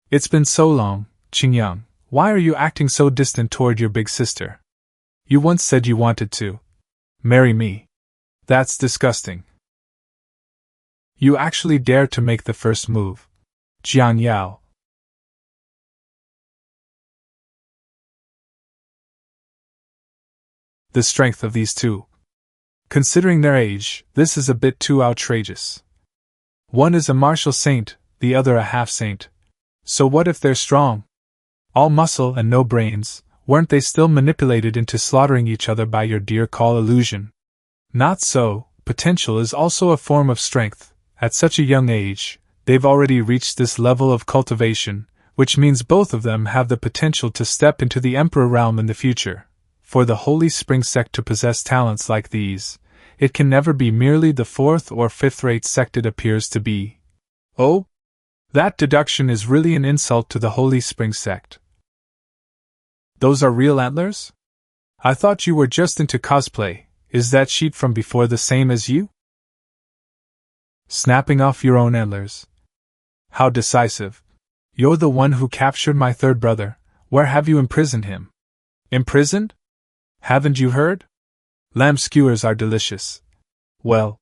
It's been so long, Qingyang. Why are you acting so distant toward your big sister? You once said you wanted to marry me. That's disgusting. You actually dare to make the first move. Jiang Yao. The strength of these two. Considering their age, this is a bit too outrageous. One is a martial saint, the other a half-saint. So what if they're strong? All muscle and no brains, weren't they still manipulated into slaughtering each other by your dear call illusion? Not so, potential is also a form of strength. At such a young age, they've already reached this level of cultivation, which means both of them have the potential to step into the Emperor realm in the future. For the Holy Spring sect to possess talents like these, it can never be merely the fourth or fifth-rate sect it appears to be. Oh? That deduction is really an insult to the Holy Spring sect. Those are real antlers? I thought you were just into cosplay. Is that sheet from before the same as you? Snapping off your own antlers. How decisive. You're the one who captured my third brother. Where have you imprisoned him? Imprisoned? Haven't you heard? Lamb skewers are delicious. Well,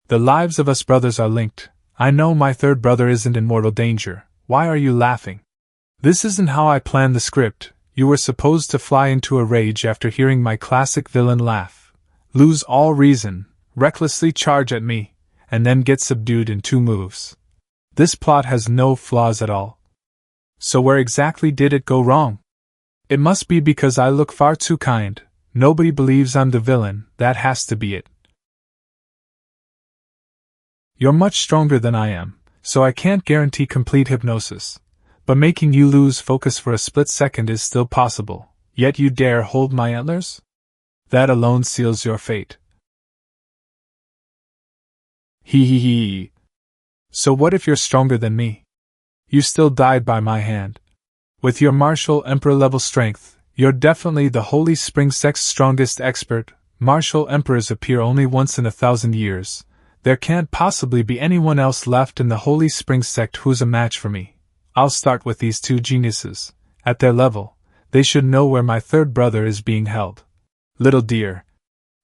the lives of us brothers are linked. I know my third brother isn't in mortal danger. Why are you laughing? This isn't how I planned the script. You were supposed to fly into a rage after hearing my classic villain laugh, lose all reason, recklessly charge at me, and then get subdued in 2 moves. This plot has no flaws at all. So where exactly did it go wrong? It must be because I look far too kind. Nobody believes I'm the villain, that has to be it. You're much stronger than I am, so I can't guarantee complete hypnosis. But making you lose focus for a split second is still possible, yet you dare hold my antlers? That alone seals your fate. Hee. So what if you're stronger than me? You still died by my hand. With your martial emperor-level strength, you're definitely the Holy Spring sect's strongest expert. Martial emperors appear only once in 1,000 years. There can't possibly be anyone else left in the Holy Spring sect who's a match for me. I'll start with these 2 geniuses. At their level, they should know where my third brother is being held. Little dear,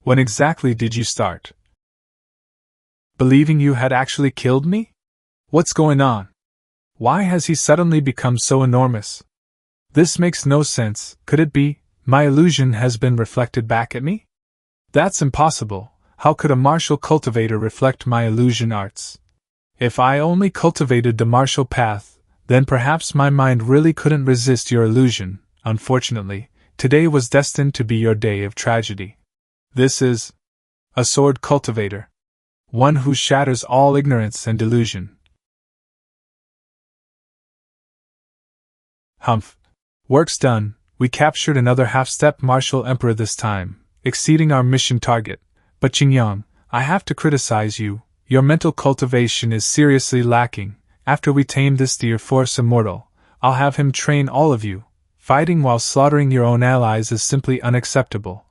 when exactly did you start believing you had actually killed me? What's going on? Why has he suddenly become so enormous? This makes no sense. Could it be my illusion has been reflected back at me? That's impossible. How could a martial cultivator reflect my illusion arts? If I only cultivated the martial path, then perhaps my mind really couldn't resist your illusion. Unfortunately, today was destined to be your day of tragedy. This is a sword cultivator. One who shatters all ignorance and delusion. Humph. Work's done. We captured another half-step martial emperor this time, exceeding our mission target. But Qingyang, I have to criticize you. Your mental cultivation is seriously lacking. After we tame this deer force immortal, I'll have him train all of you. Fighting while slaughtering your own allies is simply unacceptable.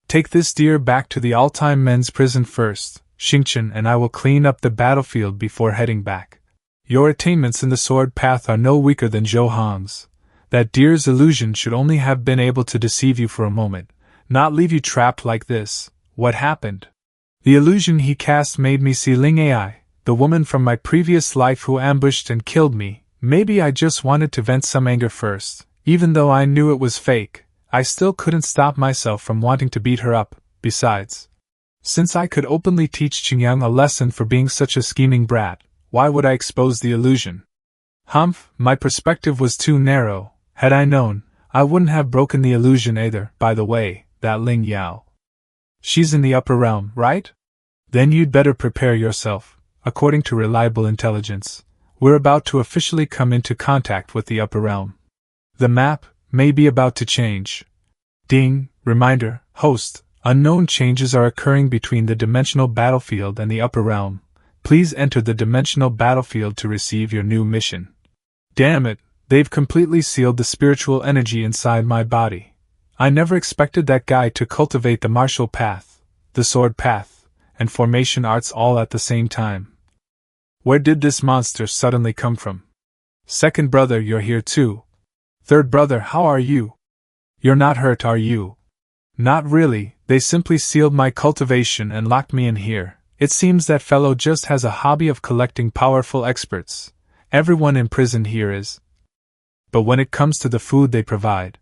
Take this deer back to the all-time men's prison first, Xingchen, and I will clean up the battlefield before heading back. Your attainments in the sword path are no weaker than Zhou Hong's. That deer's illusion should only have been able to deceive you for a moment, not leave you trapped like this. What happened? The illusion he cast made me see Ling Ai, the woman from my previous life who ambushed and killed me. Maybe I just wanted to vent some anger first. Even though I knew it was fake, I still couldn't stop myself from wanting to beat her up. Besides, since I could openly teach Qingyang a lesson for being such a scheming brat, why would I expose the illusion? Humph, my perspective was too narrow. Had I known, I wouldn't have broken the illusion either. By the way, that Ling Yao. She's in the upper realm, right? Then you'd better prepare yourself. According to reliable intelligence, we're about to officially come into contact with the upper realm. The map may be about to change. Ding, reminder, host, unknown changes are occurring between the dimensional battlefield and the upper realm. Please enter the dimensional battlefield to receive your new mission. Damn it, they've completely sealed the spiritual energy inside my body. I never expected that guy to cultivate the martial path, the sword path, and formation arts all at the same time. Where did this monster suddenly come from? Second brother, you're here too. Third brother, how are you? You're not hurt, are you? Not really, they simply sealed my cultivation and locked me in here. It seems that fellow just has a hobby of collecting powerful experts. Everyone imprisoned here is. But when it comes to the food they provide.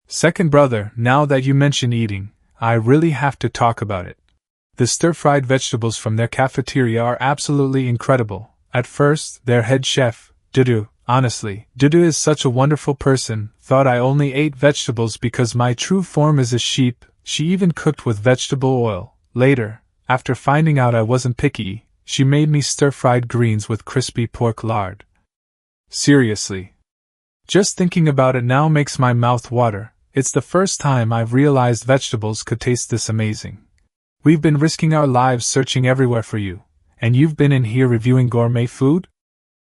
Second brother, now that you mention eating, I really have to talk about it. The stir-fried vegetables from their cafeteria are absolutely incredible. At first, their head chef, Dudu, honestly, Dudu is such a wonderful person, thought I only ate vegetables because my true form is a sheep. She even cooked with vegetable oil. Later, after finding out I wasn't picky, she made me stir-fried greens with crispy pork lard. Seriously. Just thinking about it now makes my mouth water. It's the first time I've realized vegetables could taste this amazing. We've been risking our lives searching everywhere for you, and you've been in here reviewing gourmet food?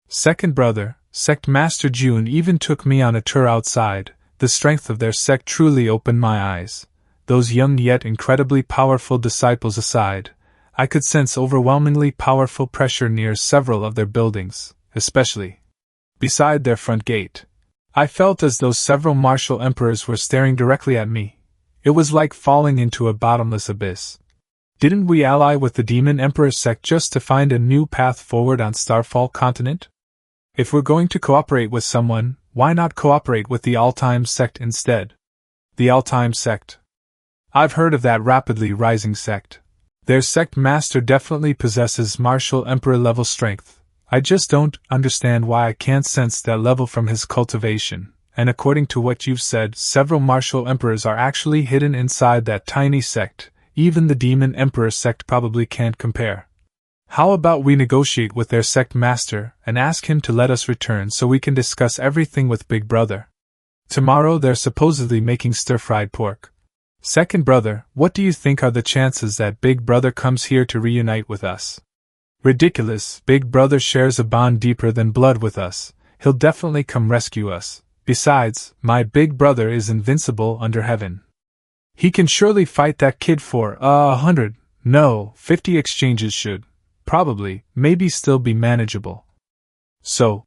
Second brother, Sect Master June even took me on a tour outside. The strength of their sect truly opened my eyes. Those young yet incredibly powerful disciples aside, I could sense overwhelmingly powerful pressure near several of their buildings, especially beside their front gate. I felt as though several martial emperors were staring directly at me. It was like falling into a bottomless abyss. Didn't we ally with the Demon Emperor sect just to find a new path forward on Starfall continent? If we're going to cooperate with someone, why not cooperate with the All-Time sect instead? The All-Time sect. I've heard of that rapidly rising sect. Their sect master definitely possesses martial emperor level strength. I just don't understand why I can't sense that level from his cultivation, and according to what you've said, several martial emperors are actually hidden inside that tiny sect. Even the Demon Emperor sect probably can't compare. How about we negotiate with their sect master and ask him to let us return so we can discuss everything with Big Brother? Tomorrow they're supposedly making stir-fried pork. Second brother, what do you think are the chances that Big Brother comes here to reunite with us? Ridiculous, Big Brother shares a bond deeper than blood with us. He'll definitely come rescue us. Besides, my Big Brother is invincible under heaven. He can surely fight that kid for 100, no, 50 exchanges should, probably, maybe still be manageable. So,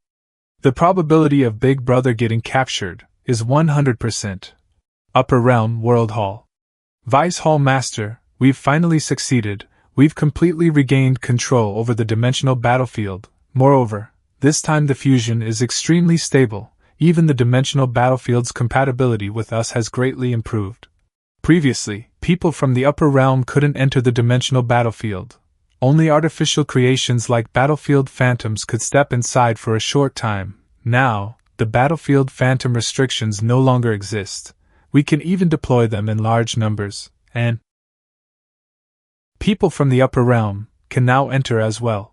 the probability of Big Brother getting captured is 100%. Upper Realm World Hall. Vice Hall Master, we've finally succeeded. We've completely regained control over the dimensional battlefield. Moreover, this time the fusion is extremely stable. Even the dimensional battlefield's compatibility with us has greatly improved. Previously, people from the upper realm couldn't enter the dimensional battlefield. Only artificial creations like battlefield phantoms could step inside for a short time. Now, the battlefield phantom restrictions no longer exist. We can even deploy them in large numbers, and people from the upper realm can now enter as well.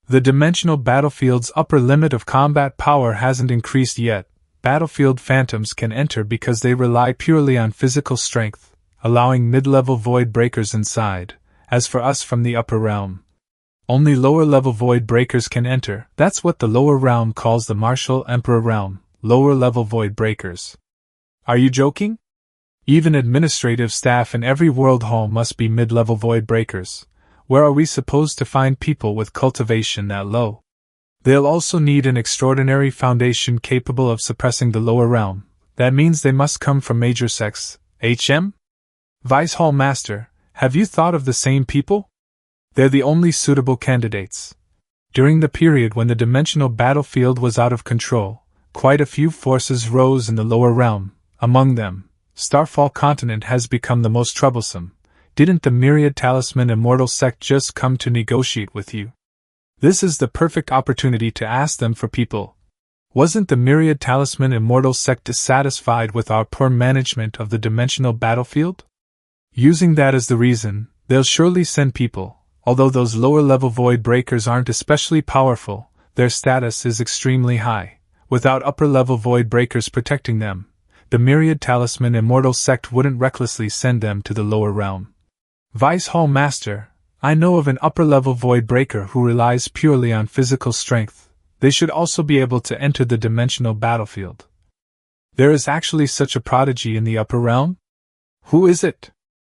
The dimensional battlefield's upper limit of combat power hasn't increased yet. Battlefield phantoms can enter because they rely purely on physical strength, allowing mid-level void breakers inside. As for us from the upper realm, only lower-level void breakers can enter. That's what the lower realm calls the martial emperor realm, lower-level void breakers. Are you joking? Even administrative staff in every world hall must be mid-level void breakers. Where are we supposed to find people with cultivation that low? They'll also need an extraordinary foundation capable of suppressing the lower realm. That means they must come from major sects. Vice Hall Master, have you thought of the same people? They're the only suitable candidates. During the period when the dimensional battlefield was out of control, quite a few forces rose in the lower realm. Among them, Starfall Continent has become the most troublesome. Didn't the Myriad Talisman Immortal Sect just come to negotiate with you? This is the perfect opportunity to ask them for people. Wasn't the Myriad Talisman Immortal Sect dissatisfied with our poor management of the dimensional battlefield? Using that as the reason, they'll surely send people. Although those lower-level void breakers aren't especially powerful, their status is extremely high. Without upper-level void breakers protecting them, the Myriad Talisman Immortal Sect wouldn't recklessly send them to the lower realm. Vice Hall Master, I know of an upper-level void breaker who relies purely on physical strength. They should also be able to enter the dimensional battlefield. There is actually such a prodigy in the upper realm? Who is it?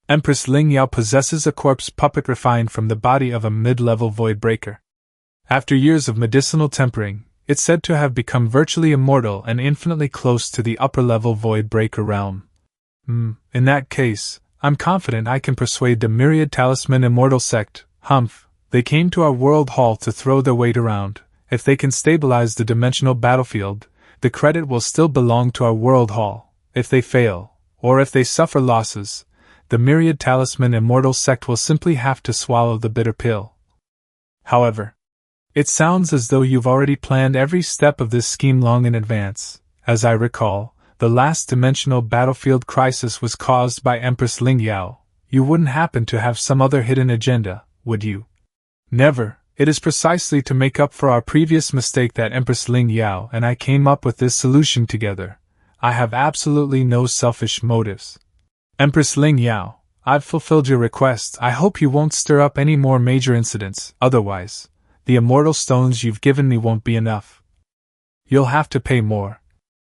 Empress Ling Yao possesses a corpse puppet refined from the body of a mid-level void breaker. After years of medicinal tempering, It's said to have become virtually immortal and infinitely close to the upper-level Void Breaker realm. In that case, I'm confident I can persuade the Myriad Talisman Immortal Sect. They came to our World Hall to throw their weight around. If they can stabilize the dimensional battlefield, the credit will still belong to our World Hall. If they fail, or if they suffer losses, the Myriad Talisman Immortal Sect will simply have to swallow the bitter pill. However, it sounds as though you've already planned every step of this scheme long in advance. As I recall, the last dimensional battlefield crisis was caused by Empress Ling Yao. You wouldn't happen to have some other hidden agenda, would you? Never. It is precisely to make up for our previous mistake that Empress Ling Yao and I came up with this solution together. I have absolutely no selfish motives. Empress Ling Yao, I've fulfilled your request. I hope you won't stir up any more major incidents, otherwise, the immortal stones you've given me won't be enough. You'll have to pay more.